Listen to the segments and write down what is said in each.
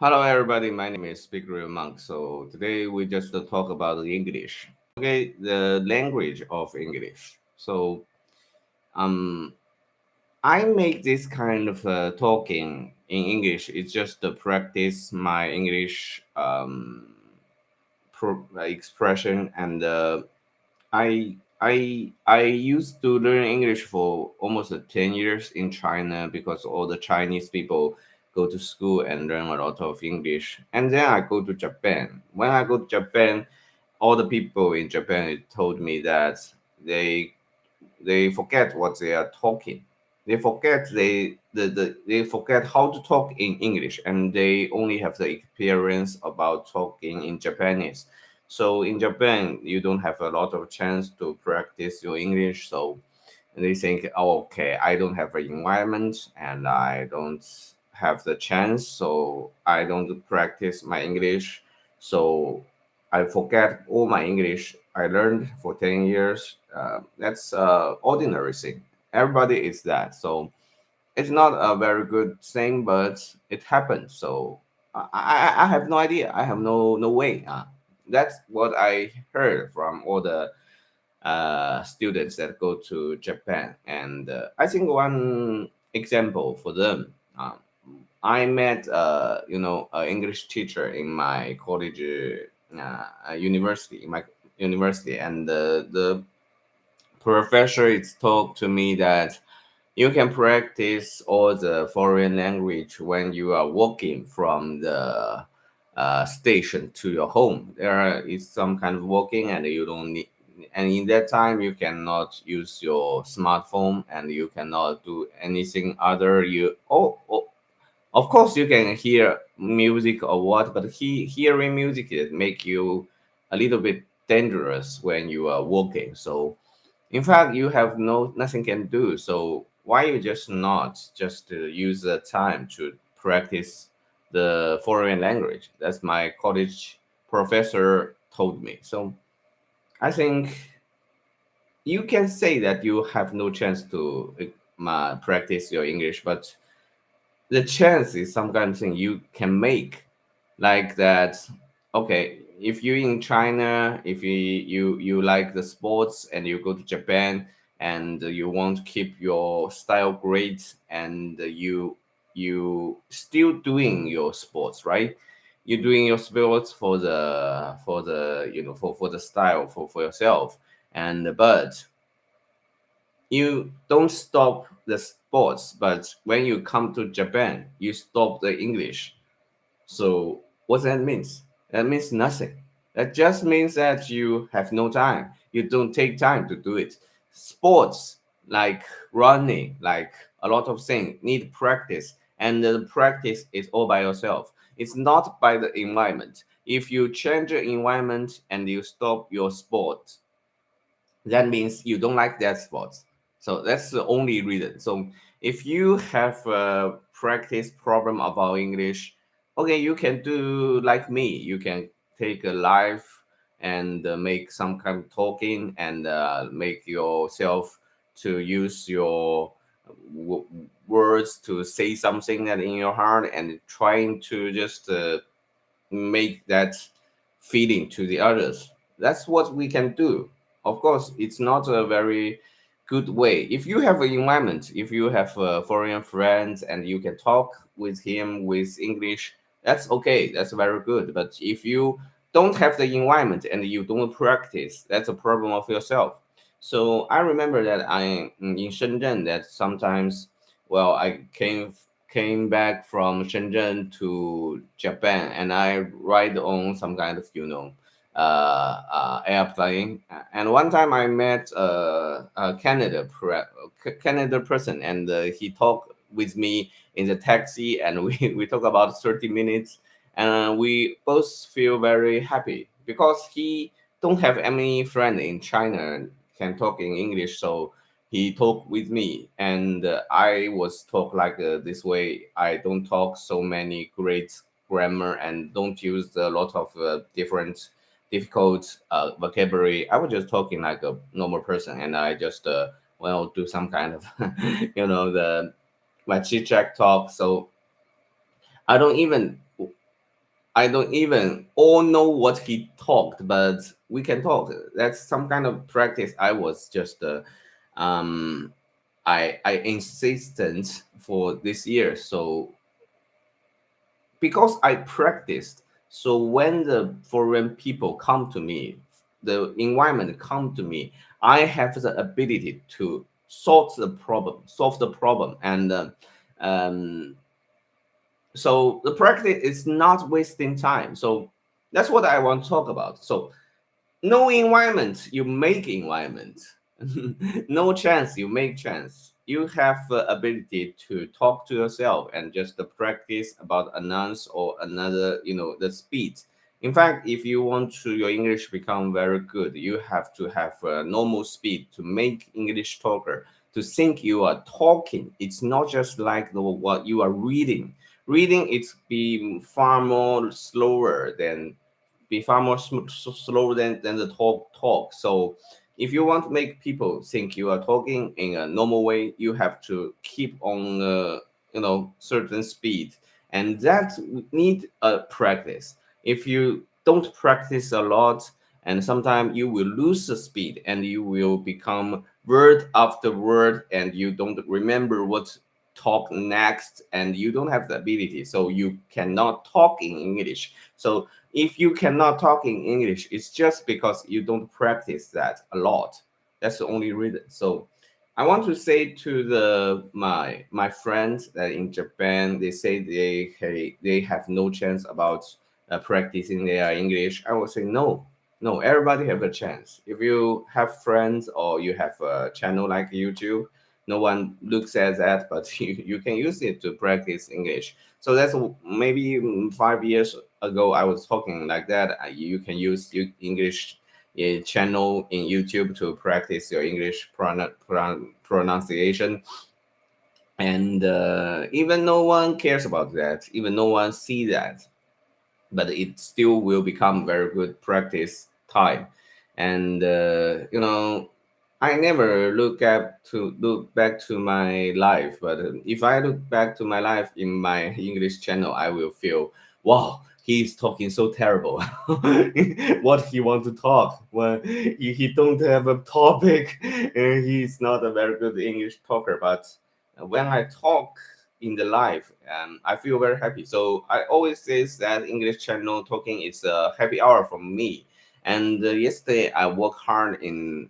Hello, everybody. My name is Big Real Monk. So today we just talk about the English. Okay, the language of English. So um, I make this kind of talking in English. It's just to practice my English expression, and I used to learn English for almost 10 years in China because all the Chinese people go to school and learn a lot of English. And then I go to Japan. When I go to Japan, all the people in Japan told me that they they forget what they are talking. They forget they forget how to talk in English, and they only have the experience about talking in Japanese. So in Japan, you don't have a lot of chance to practice your English. So they think, oh, okay, I don't have an environment and I don't have the chance, so I don't practice my English. So I forget all my English I learned for 10 years. That's ordinary thing. Everybody is that. So it's not a very good thing, but it happens. So I have no idea. I have no way. That's what I heard from all the students that go to Japan. And I think one example for them, I met an English teacher in my college university, in my university, and the professor is talked to me that you can practice all the foreign language when you are walking from the station to your home. Is some kind of walking, and you don't need. And in that time, you cannot use your smartphone, and you cannot do anything other. Of course, you can hear music or what, but hearing music it make you a little bit dangerous when you are walking. So in fact, you have nothing can do. So why you just not just to use the time to practice the foreign language? That's my college professor told me. So I think you can say that you have no chance to practice your English, but the chance is some kind of thing you can make, like that. Okay, if you in China, if you like the sports and you go to Japan and you want to keep your style great, and you still doing your sports, right? You're doing your sports for the for the style for yourself. And but you don't stop the sports, but when you come to Japan, you stop the English. So what that means? That means nothing. That just means that you have no time. You don't take time to do it. Sports like running, like a lot of things need practice, and the practice is all by yourself. It's not by the environment. If you change the environment and you stop your sport, that means you don't like that sport. So that's the only reason. So if you have a practice problem about English, okay, you can do like me. You can take a live and make some kind of talking, and make yourself to use your w- words to say something that in your heart, and trying to just make that feeling to the others. That's what we can do. Of course, it's not a very good way. If you have an environment, if you have foreign friends and you can talk with him with English, that's okay. That's very good. But if you don't have the environment and you don't practice, that's a problem of yourself. So I remember that I in Shenzhen that sometimes, well, I came back from Shenzhen to Japan, and I ride on some kind of airplane. And one time I met a Canada person, and he talked with me in the taxi, and we talked about 30 minutes, and we both feel very happy because he don't have any friend in China can talk in English. So he talked with me, and I was talk like this way. I don't talk so many great grammar and don't use a lot of different difficult vocabulary. I was just talking like a normal person, and I just do some kind of the my chit chat talk. So I don't even I don't even all know what he talked, but we can talk. That's some kind of practice. I was just um I insistent for this year. So because I practiced, so when the foreign people come to me, the environment come to me, I have the ability to solve the problem, and um, so the practice is not wasting time. So that's what I want to talk about. So no environment, you make environment. No chance, you make chance. You have the ability to talk to yourself and just practice about announce or another, the speed. In fact, if you want to your English become very good, you have to have a normal speed to make English talker to think you are talking. It's not just like what you are reading. Reading it's be far more slower than be far more slower than the talk. So if you want to make people think you are talking in a normal way, you have to keep on certain speed, and that need a practice. If you don't practice a lot, and sometimes you will lose the speed and you will become word after word and you don't remember what talk next, and you don't have the ability, so you cannot talk in English. So if you cannot talk in English, it's just because you don't practice that a lot. That's the only reason. So I want to say to my friends that in Japan they say they have no chance about practicing their English. I would say no, no. Everybody have a chance. If you have friends or you have a channel like YouTube, no one looks at that, but you can use it to practice English. So that's maybe 5 years ago I was talking like that. You can use English channel in YouTube to practice your English pronunciation, and even no one cares about that, even no one see that, but it still will become very good practice time. And I never look back to my life, but if I look back to my life in my English channel, I will feel, wow, he's talking so terrible. What he want to talk when he don't have a topic, and he's not a very good English talker. But when I talk in the life, I feel very happy. So I always say that English channel talking is a happy hour for me. And yesterday I worked hard in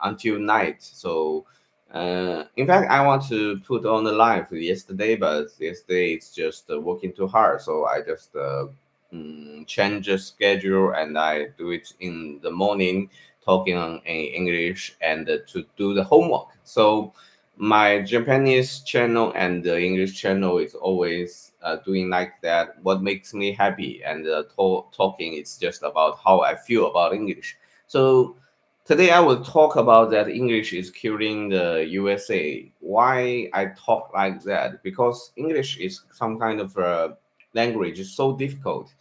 until night. So in fact, I want to put on the live yesterday, but yesterday it's just working too hard. So I just change the schedule and I do it in the morning, talking in English and to do the homework. So my Japanese channel and the English channel is always doing like that. What makes me happy and talking is just about how I feel about English. So today I will talk about that English is killing the USA. Why I talk like that? Because English is some kind of language. It's so difficult.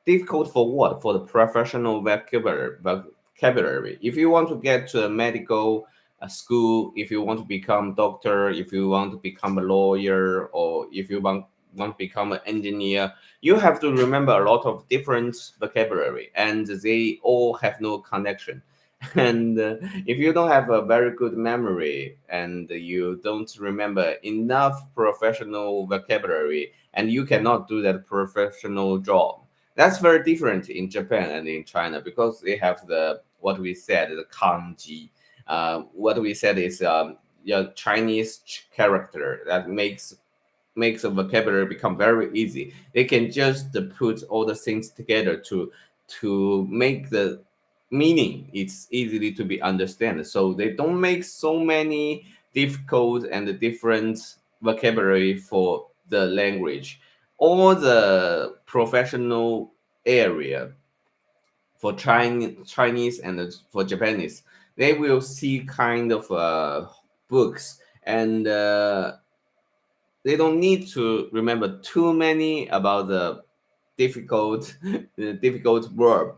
Difficult for what? For the professional vocabulary. If you want to get to a medical school, if you want to become doctor, if you want to become a lawyer, or if you want to become an engineer, you have to remember a lot of different vocabulary, and they all have no connection. And if you don't have a very good memory and you don't remember enough professional vocabulary, and you cannot do that professional job, that's very different in Japan and in China, because they have the what we said the kanji. What we said is your Chinese character that makes a vocabulary become very easy. They can just put all the things together to make the meaning it's easily to be understood. So they don't make so many difficult and different vocabulary for the language. All the professional area for Chinese and for Japanese, they will see kind of books, and they don't need to remember too many about the difficult difficult verb,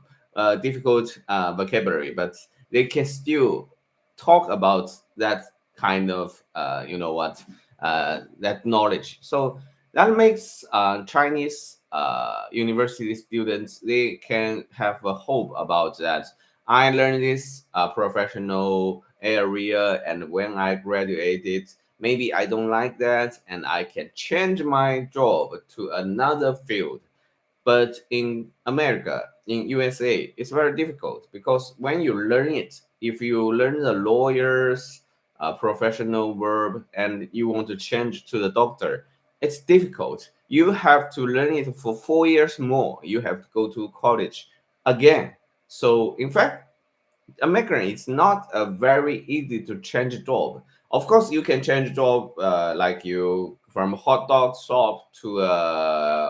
difficult vocabulary, but they can still talk about that kind of that knowledge. So that makes Chinese university students, they can have a hope about that. I learned this professional area, and when I graduated, maybe I don't like that, and I can change my job to another field. But in America, in USA, it's very difficult because when you learn it, if you learn the lawyer's professional verb and you want to change to the doctor, it's difficult. You have to learn it for 4 years more. You have to go to college again. So, in fact, American, it's not a very easy to change job. Of course, you can change job like you from hot dog shop to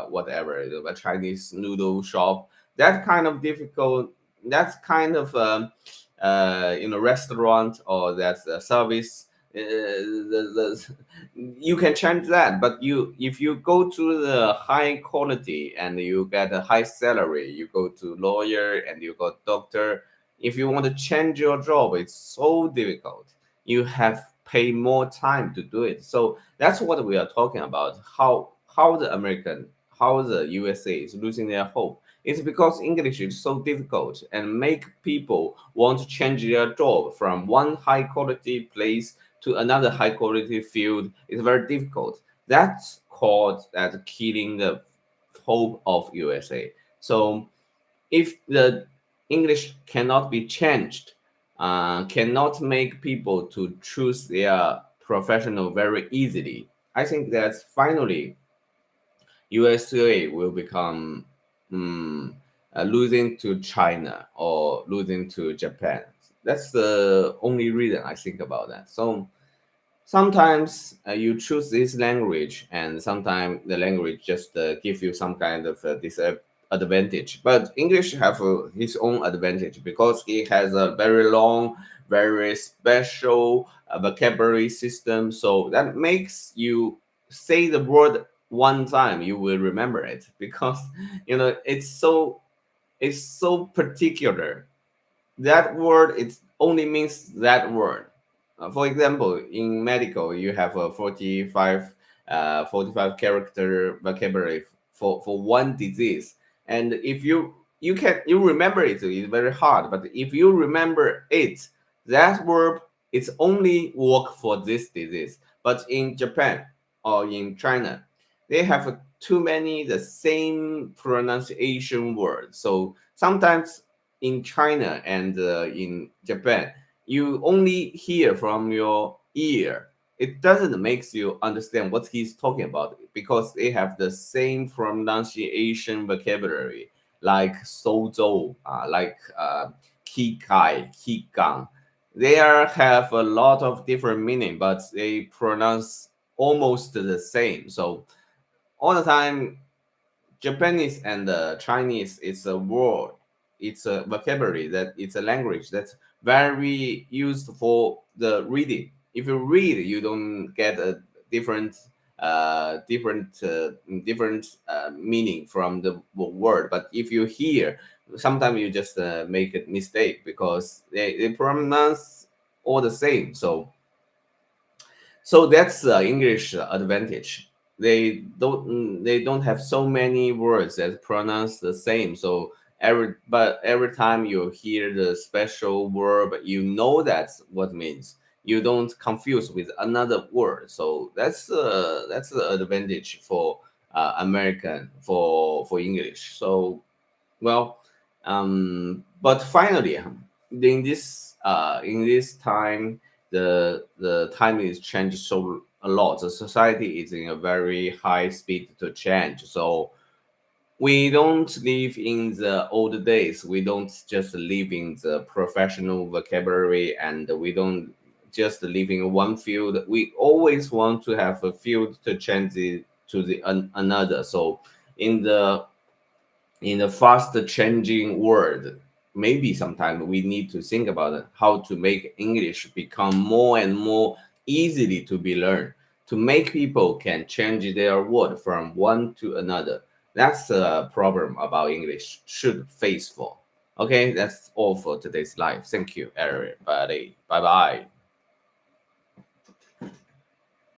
whatever a Chinese noodle shop. That kind of difficult. That's kind of restaurant or that's a service. You can change that, but you if you go to the high quality and you get a high salary, you go to lawyer and you go doctor, if you want to change your job, it's so difficult. You have pay more time to do it. So that's what we are talking about. How the American, how the USA is losing their hope. It's because English is so difficult and make people want to change their job from one high quality place to another high quality field. It's very difficult. That's called that killing the hope of USA. So if the English cannot be changed, cannot make people to choose their professional very easily, I think that finally USA will become losing to China or losing to Japan. That's the only reason I think about that. So sometimes you choose this language and sometimes the language just give you some kind of disadvantage, but English have its own advantage because it has a very long, very special vocabulary system, so that makes you say the word one time you will remember it because it's so particular. That word it only means that word. For example, in medical, you have a 45 character vocabulary for one disease, and if you remember it, it's very hard. But if you remember it, that word it's only work for this disease. But in Japan or in China, they have too many the same pronunciation words. So sometimes in China and in Japan, you only hear from your ear. It doesn't make you understand what he's talking about because they have the same pronunciation vocabulary, like sozo, like kikai, kigang. They have a lot of different meaning, but they pronounce almost the same. So all the time Japanese and Chinese is a word, it's a vocabulary that it's a language that's very used for the reading. If you read, you don't get a different, meaning from the word. But if you hear, sometimes you just make a mistake because they pronounce all the same. So that's the English advantage. They don't have so many words that pronounce the same. So every time you hear the special verb, you know that's what it means. You don't confuse with another word. So that's the advantage for American for English. So well, but finally, in this time, the time is changed so a lot. The society is in a very high speed to change. So we don't live in the old days. We don't just live in the professional vocabulary, and we don't just live in one field. We always want to have a field to change it to the another. So in the fast changing world, maybe sometime we need to think about it, how to make English become more and more easily to be learned, to make people can change their word from one to another. That's a problem about English should face for. Okay, that's all for today's live. Thank you, everybody. Bye bye.